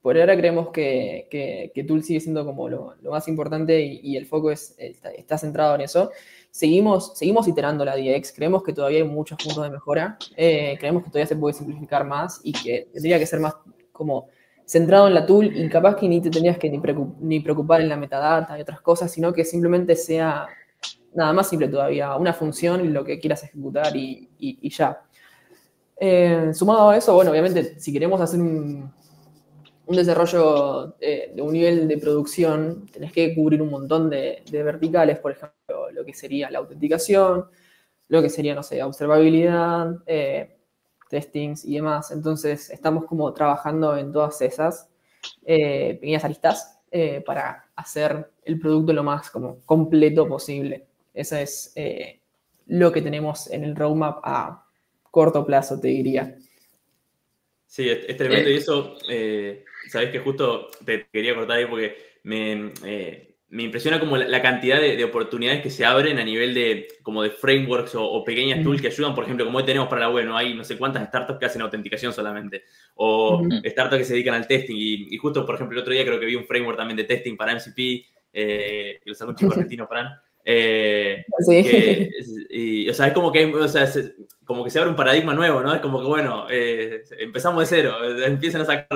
Por ahora creemos que Tool sigue siendo como lo más importante, y el foco está centrado en eso. Seguimos iterando la DX, creemos que todavía hay muchos puntos de mejora, creemos que todavía se puede simplificar más y que tendría que ser más como centrado en la tool, y capaz que ni te tenías que ni preocupar en la metadata y otras cosas, sino que simplemente sea nada más simple todavía, una función y lo que quieras ejecutar y ya. Sumado a eso, bueno, obviamente, si queremos hacer un desarrollo de un nivel de producción, tenés que cubrir un montón de verticales, por ejemplo, lo que sería la autenticación, lo que sería, no sé, observabilidad, testings y demás. Entonces, estamos como trabajando en todas esas pequeñas aristas para hacer el producto lo más como completo posible. Eso es lo que tenemos en el roadmap a corto plazo, te diría. Sí, es tremendo, y eso, sabés que justo te quería cortar ahí porque me impresiona como la cantidad de oportunidades que se abren a nivel de frameworks o pequeñas tools que ayudan. Por ejemplo, como hoy tenemos para la web, ¿no? Hay no sé cuántas startups que hacen autenticación solamente, o startups que se dedican al testing, y justo, por ejemplo, el otro día creo que vi un framework también de testing para MCP, que lo sacó un chico argentino, Fran. Sí. O sea, es como que, o sea, como que se abre un paradigma nuevo, ¿no? Es como que, bueno, empezamos de cero, empiezan a sacar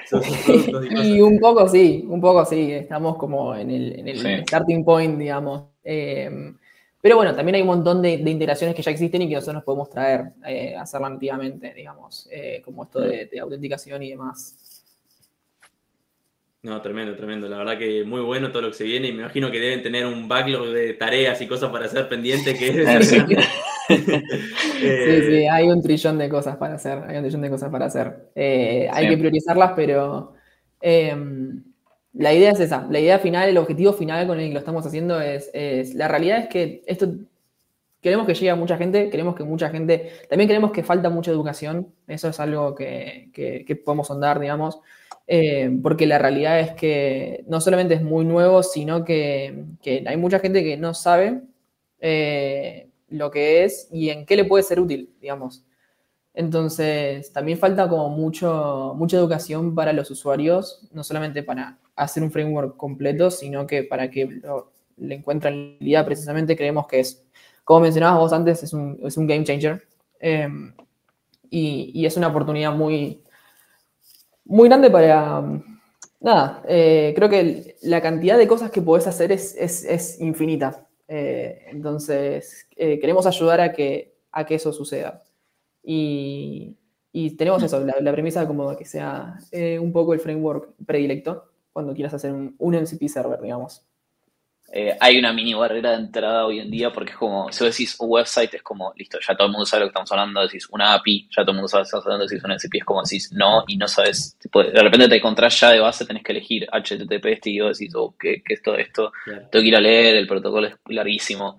sus productos y cosas. Y un poco sí, estamos como en el starting point, digamos. Pero bueno, también hay un montón de integraciones que ya existen y que nosotros nos podemos traer, hacerla nativamente, digamos, como esto de autenticación y demás. No, tremendo, tremendo. La verdad que muy bueno todo lo que se viene, y me imagino que deben tener un backlog de tareas y cosas para hacer pendiente que Sí. Sí, hay un trillón de cosas para hacer. Hay que priorizarlas, pero la idea es esa. La idea final, el objetivo final con el que lo estamos haciendo la realidad es que esto queremos que llegue a mucha gente, también queremos que falta mucha educación. Eso es algo que podemos sondar, digamos. Porque la realidad es que no solamente es muy nuevo, sino que hay mucha gente que no sabe lo que es y en qué le puede ser útil, digamos. Entonces, también falta como mucha educación para los usuarios, no solamente para hacer un framework completo, sino que para que le encuentren utilidad. Precisamente creemos que como mencionabas vos antes, es un game changer. Y es una oportunidad muy, muy grande para... Nada, creo que la cantidad de cosas que podés hacer es infinita. Entonces, queremos ayudar a que eso suceda. Y tenemos eso, la premisa como que sea un poco el framework predilecto cuando quieras hacer un MCP server, digamos. Hay una mini barrera de entrada hoy en día porque es como, si vos decís un website es como, listo, ya todo el mundo sabe lo que estamos hablando, decís una API, ya todo el mundo sabe lo que estamos hablando, decís un MCP, es como decís no y no sabes, tipo, de repente te encontrás ya de base, tenés que elegir HTTP, y vos decís, ¿qué es todo esto? Claro. Tengo que ir a leer, el protocolo es larguísimo.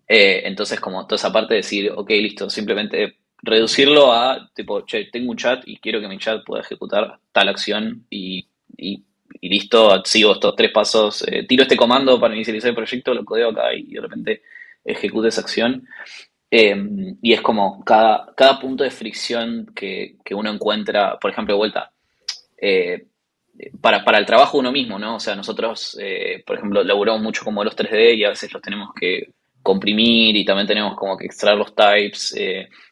Entonces como toda esa parte de decir, ok, listo, simplemente reducirlo a, tipo, che, tengo un chat y quiero que mi chat pueda ejecutar tal acción y listo, sigo estos 3 pasos, tiro este comando para inicializar el proyecto, lo codeo acá y de repente ejecuto esa acción. Y es como cada punto de fricción que uno encuentra, por ejemplo, de vuelta, para el trabajo uno mismo, ¿no? O sea, nosotros, por ejemplo, laburamos mucho con modelos 3D y a veces los tenemos que comprimir y también tenemos como que extraer los types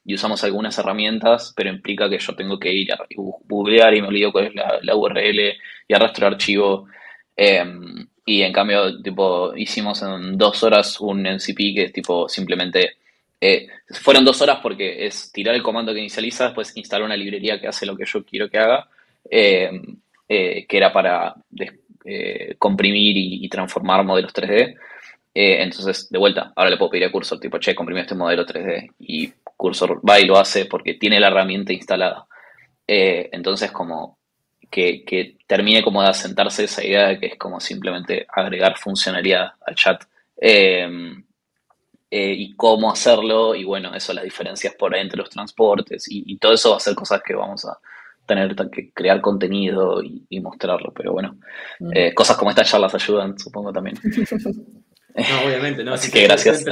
y usamos algunas herramientas, pero implica que yo tengo que ir a googlear y me olvido cuál es la URL y arrastro el archivo. Y en cambio, tipo, hicimos en 2 horas un MCP que es tipo simplemente... fueron 2 horas porque es tirar el comando que inicializa, después instalar una librería que hace lo que yo quiero que haga, que era para comprimir y transformar modelos 3D. Entonces, de vuelta, ahora le puedo pedir a Cursor, tipo, che, comprime este modelo 3D. Y Cursor va y lo hace porque tiene la herramienta instalada. Entonces, como que termine como de asentarse esa idea de que es como simplemente agregar funcionalidad al chat. Y cómo hacerlo, y bueno, eso, las diferencias por ahí entre los transportes, y todo eso va a ser cosas que vamos a tener que crear contenido y mostrarlo, pero bueno, cosas como estas charlas ayudan, supongo también. No, obviamente, no. Así que gracias. Yo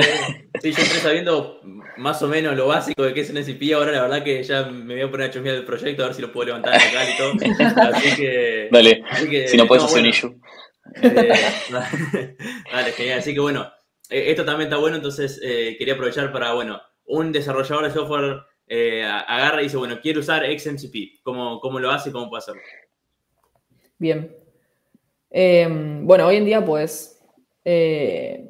entré sabiendo más o menos lo básico de qué es un SCP. Ahora la verdad que ya me voy a poner a chusmear el proyecto a ver si lo puedo levantar acá y todo. Así que... Dale, si no puedes hacer un issue. Dale, genial. Así que bueno, esto también está bueno, entonces quería aprovechar para, bueno, un desarrollador de software agarra y dice, bueno, quiero usar XMCP. ¿Cómo lo hace y cómo puede hacerlo? Bien. Bueno, hoy en día, pues...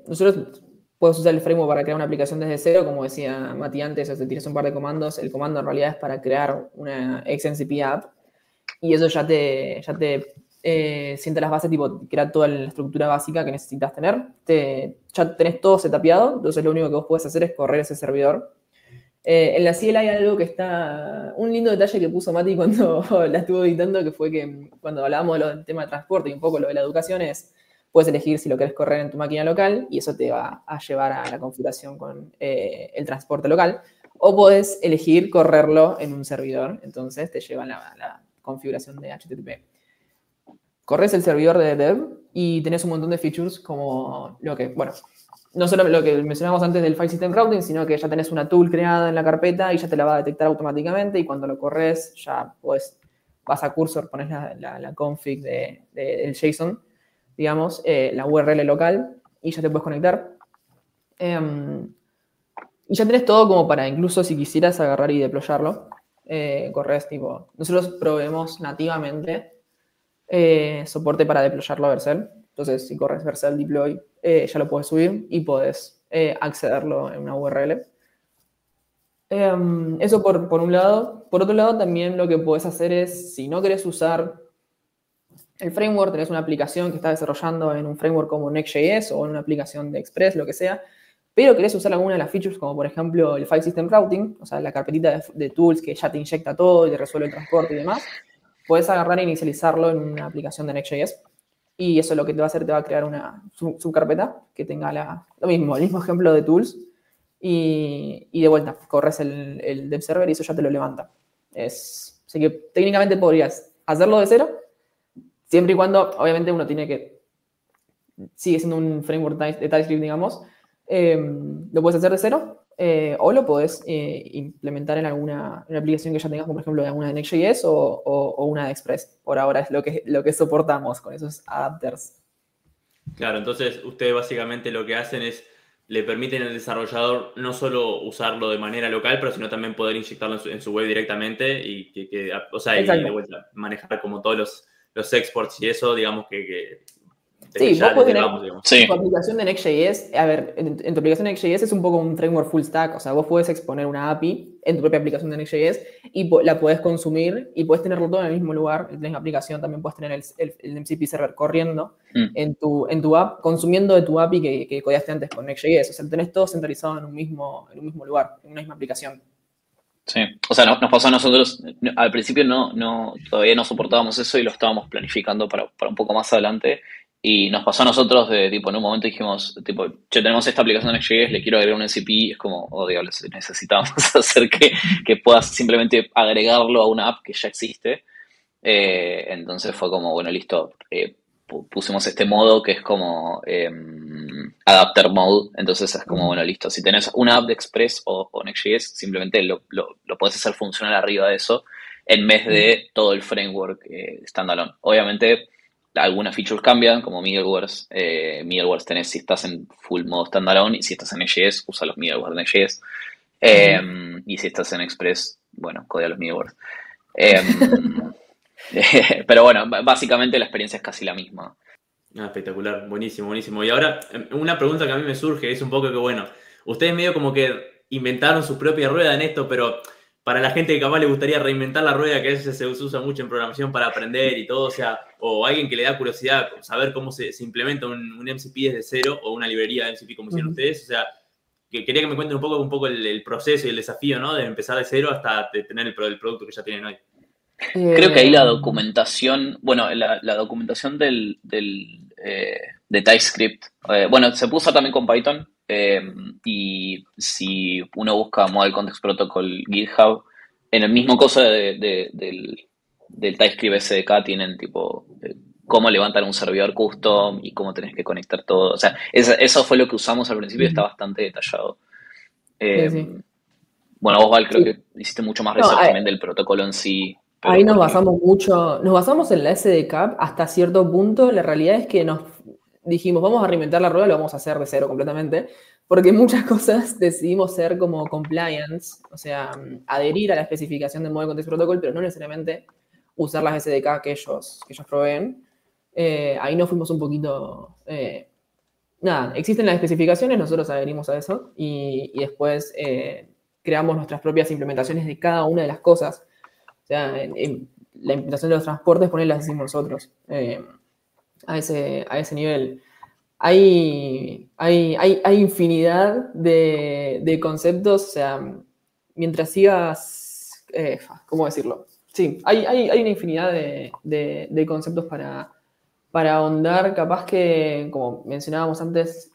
nosotros puedes usar el framework para crear una aplicación desde cero, como decía Mati antes, o sea, tienes un par de comandos. El comando en realidad es para crear una XMCP app y eso ya te sienta las bases, tipo, crea toda la estructura básica que necesitas tener. Ya tenés todo setupeado, entonces lo único que vos podés hacer es correr ese servidor. En la CLI hay algo que está... Un lindo detalle que puso Mati cuando la estuvo editando, que fue que cuando hablábamos del tema de transporte y un poco lo de la educación es... Puedes elegir si lo querés correr en tu máquina local y eso te va a llevar a la configuración con el transporte local. O podés elegir correrlo en un servidor, entonces te lleva a la configuración de HTTP. Corres el servidor de dev y tenés un montón de features como lo que, bueno, no solo lo que mencionamos antes del file system routing, sino que ya tenés una tool creada en la carpeta y ya te la va a detectar automáticamente y cuando lo corres ya pues vas a Cursor, pones la config del JSON, digamos, la URL local y ya te puedes conectar. Y ya tenés todo como para, incluso si quisieras agarrar y deployarlo, corres tipo... Nosotros proveemos nativamente soporte para deployarlo a Vercel. Entonces, si corres Vercel deploy, ya lo puedes subir y podés accederlo en una URL. Eso por un lado. Por otro lado, también lo que podés hacer es, si no querés usar el framework, tenés una aplicación que estás desarrollando en un framework como Next.js o en una aplicación de Express, lo que sea, pero querés usar alguna de las features, como por ejemplo el File System Routing, o sea, la carpetita de tools que ya te inyecta todo y te resuelve el transporte y demás, puedes agarrar e inicializarlo en una aplicación de Next.js. Y eso lo que te va a hacer, te va a crear una subcarpeta que tenga el mismo ejemplo de tools. Y de vuelta, corres el dev server y eso ya te lo levanta. Así que técnicamente podrías hacerlo de cero, siempre y cuando, obviamente, uno tiene que... Sigue siendo un framework de TypeScript, digamos. Lo puedes hacer de cero o lo podés implementar en una aplicación que ya tengas, como por ejemplo una de Next.js o una de Express. Por ahora es lo que soportamos con esos adapters. Claro, entonces ustedes básicamente lo que hacen es le permiten al desarrollador no solo usarlo de manera local, pero sino también poder inyectarlo en su web directamente y o sea, y de vuelta manejar como todos los exports y eso, digamos que sí, vos podés tener sí. tu aplicación de Next.js. A ver, en tu aplicación de Next.js es un poco un framework full stack. O sea, vos podés exponer una API en tu propia aplicación de Next.js y la podés consumir y podés tenerlo todo en el mismo lugar. En la aplicación también podés tener el MCP server corriendo en tu app, consumiendo de tu API que codeaste antes con Next.js. O sea, tenés todo centralizado en un mismo lugar, en una misma aplicación. Sí, o sea, nos pasó a nosotros, al principio todavía no soportábamos eso y lo estábamos planificando para un poco más adelante. Y nos pasó a nosotros de, tipo, en un momento dijimos, tipo, che, tenemos esta aplicación de Next.js, le quiero agregar un MCP, es como, oh, diablos, necesitamos hacer que puedas simplemente agregarlo a una app que ya existe. Entonces fue como, bueno, listo, pusimos este modo que es como adapter mode. Entonces es como, bueno, listo, si tenés una app de Express o Next.js, simplemente lo podés hacer funcionar arriba de eso en vez de todo el framework standalone. Obviamente algunas features cambian, como middlewares. Middlewares tenés si estás en full modo standalone y si estás en Next.js, usa los middlewares de Next.js. Y si estás en Express, bueno, codea los middlewares. Pero bueno, básicamente la experiencia es casi la misma. Espectacular, buenísimo, buenísimo. Y ahora, una pregunta que a mí me surge es un poco que, bueno, ustedes medio como que inventaron su propia rueda en esto, pero para la gente que capaz le gustaría reinventar la rueda, que a veces se usa mucho en programación para aprender y todo, o sea, o alguien que le da curiosidad saber cómo se implementa un MCP desde cero o una librería de MCP como hicieron ustedes, o sea, que quería que me cuenten un poco el proceso y el desafío, ¿no? De empezar de cero hasta tener el producto que ya tienen hoy. Creo que ahí la documentación, bueno, la documentación de TypeScript, bueno, se puso también con Python, y si uno busca Model Context Protocol GitHub, en el mismo coso del TypeScript SDK tienen tipo cómo levantar un servidor custom y cómo tenés que conectar todo. O sea, eso fue lo que usamos al principio y está bastante detallado. Sí. Bueno, vos, Val, creo que hiciste mucho más research también del protocolo en sí. Ahí nos basamos mucho, nos basamos en la SDK hasta cierto punto. La realidad es que nos dijimos, vamos a reinventar la rueda, lo vamos a hacer de cero completamente, porque muchas cosas decidimos ser como compliance, o sea, adherir a la especificación del Model Context Protocol, pero no necesariamente usar las SDK que ellos proveen. Ahí nos fuimos un poquito... nada, existen las especificaciones, nosotros adherimos a eso y después creamos nuestras propias implementaciones de cada una de las cosas. O sea, la implementación de los transportes, las hicimos nosotros a ese nivel. Hay infinidad de conceptos, o sea, mientras sigas, ¿cómo decirlo? Sí, hay una infinidad de conceptos para ahondar, capaz que, como mencionábamos antes,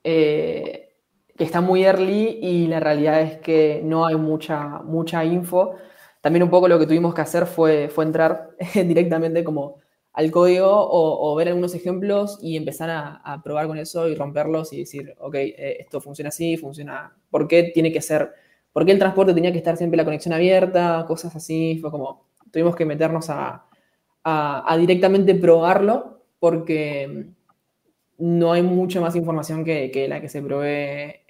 que está muy early y la realidad es que no hay mucha info. También un poco lo que tuvimos que hacer fue entrar directamente como al código o ver algunos ejemplos y empezar a probar con eso y romperlos y decir, ok, esto funciona así, funciona, ¿por qué tiene que ser? ¿Por qué el transporte tenía que estar siempre la conexión abierta? Cosas así, fue como, tuvimos que meternos a directamente probarlo porque no hay mucha más información que la que se provee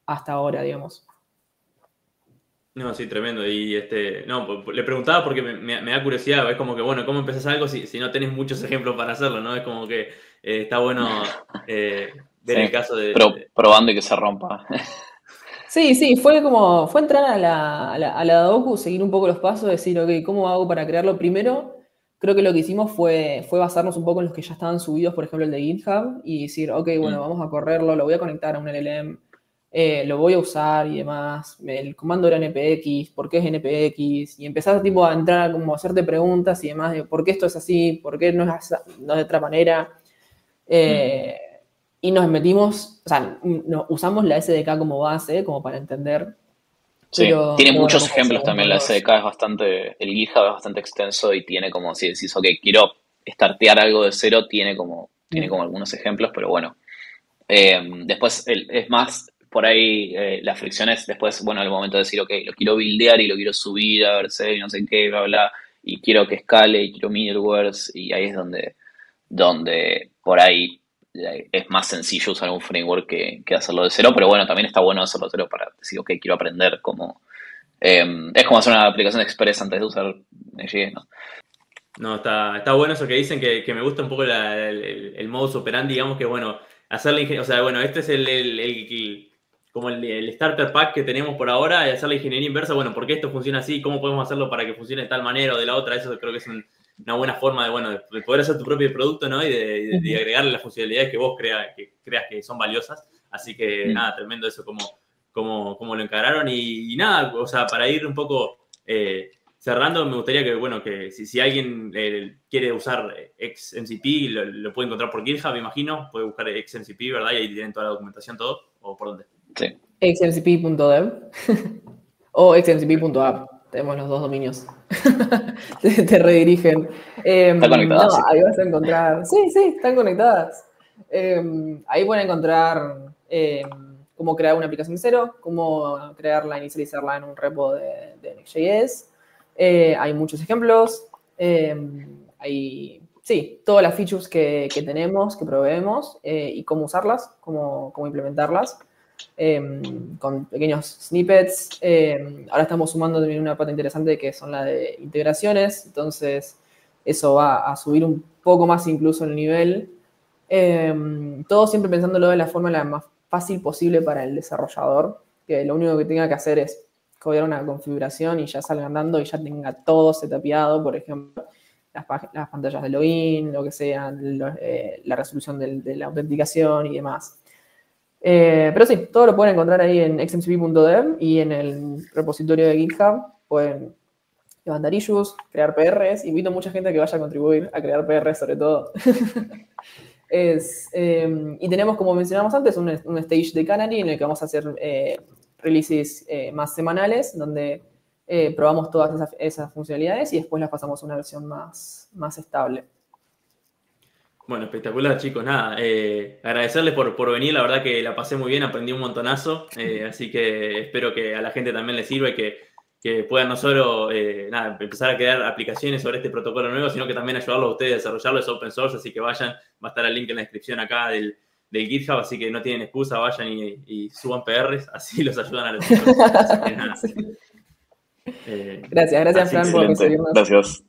hasta ahora, digamos. No, sí, tremendo. Y no, le preguntaba porque me da curiosidad. Es como que, bueno, ¿cómo empezás algo si no tenés muchos ejemplos para hacerlo, ¿no? Es como que está bueno ver el caso de... Probando y que se rompa. Sí, fue entrar a la docu, seguir un poco los pasos, decir, ok, ¿cómo hago para crearlo? Primero, creo que lo que hicimos fue basarnos un poco en los que ya estaban subidos, por ejemplo, el de GitHub, y decir, ok, bueno, vamos a correrlo, lo voy a conectar a un LLM, lo voy a usar y demás. El comando era npx, ¿por qué es npx? Y empezar tipo a entrar como a hacerte preguntas y demás de por qué esto es así, por qué no es de otra manera. Y nos metimos, o sea, usamos la SDK como base, como para entender. Sí, Pero tiene bueno, muchos como ejemplos también, la segundos. SDK es bastante, el GitHub es bastante extenso y tiene como, si decís, ok, quiero startear algo de cero, tiene como algunos ejemplos, pero bueno. Después es más, por ahí la fricción es después, bueno, el momento de decir, ok, lo quiero buildear y lo quiero subir a Vercel y no sé qué, bla, bla, y quiero que escale y quiero middlewares, y ahí es donde por ahí es más sencillo usar un framework que hacerlo de cero, pero bueno, también está bueno hacerlo de cero para decir, ok, quiero aprender cómo. Es como hacer una aplicación express antes de usar Next.js, ¿no? No, está bueno eso que dicen, que me gusta un poco el modus operandi, digamos que bueno, hacer la ingeniería, o sea, bueno, este es como el starter pack que tenemos por ahora, y hacer la ingeniería inversa, bueno, ¿por qué esto funciona así? ¿Cómo podemos hacerlo para que funcione de tal manera o de la otra? Eso creo que es una buena forma de, bueno, de poder hacer tu propio producto, ¿no? Y de agregarle las funcionalidades que vos creas que son valiosas. Así que nada, tremendo eso, como lo encararon. Y nada, o sea, para ir un poco cerrando, me gustaría que, bueno, que si alguien quiere usar XMCP, lo puede encontrar por GitHub, me imagino. Puede buscar XMCP, ¿verdad? Y ahí tienen toda la documentación, todo. ¿O por dónde? Sí. xmcp.dev o xmcp.app. Tenemos los dos dominios. te redirigen. Está conectada, No, sí. ahí vas a encontrar. Sí, están conectadas. Ahí pueden encontrar cómo crear una aplicación de cero, cómo crearla, inicializarla en un repo de Next.js. Hay muchos ejemplos. Hay, sí, todas las features que tenemos, que proveemos, y cómo usarlas, cómo implementarlas. Con pequeños snippets. Ahora estamos sumando también una parte interesante que son la de integraciones, entonces eso va a subir un poco más incluso el nivel. Todo siempre pensándolo de la forma la más fácil posible para el desarrollador, que lo único que tenga que hacer es copiar una configuración y ya salga andando y ya tenga todo setupeado, por ejemplo, las pantallas de login, lo que sea, la resolución de la autenticación y demás. Pero sí, todo lo pueden encontrar ahí en xmcp.dev y en el repositorio de GitHub. Pueden levantar issues, crear PRs. Invito a mucha gente a que vaya a contribuir a crear PRs sobre todo. Y tenemos, como mencionamos antes, un stage de Canary en el que vamos a hacer releases más semanales, donde probamos todas esas funcionalidades y después las pasamos a una versión más estable. Bueno, espectacular, chicos. Nada, agradecerles por venir. La verdad que la pasé muy bien, aprendí un montonazo. Así que espero que a la gente también les sirva y que puedan no solo empezar a crear aplicaciones sobre este protocolo nuevo, sino que también ayudarlos a ustedes a desarrollarlo. Es open source, así que vayan. Va a estar el link en la descripción acá del GitHub, así que no tienen excusa, vayan y suban PRs, así los ayudan a los chicos. Así que nada. Gracias, Fran, por Excelente. recibirnos. Gracias.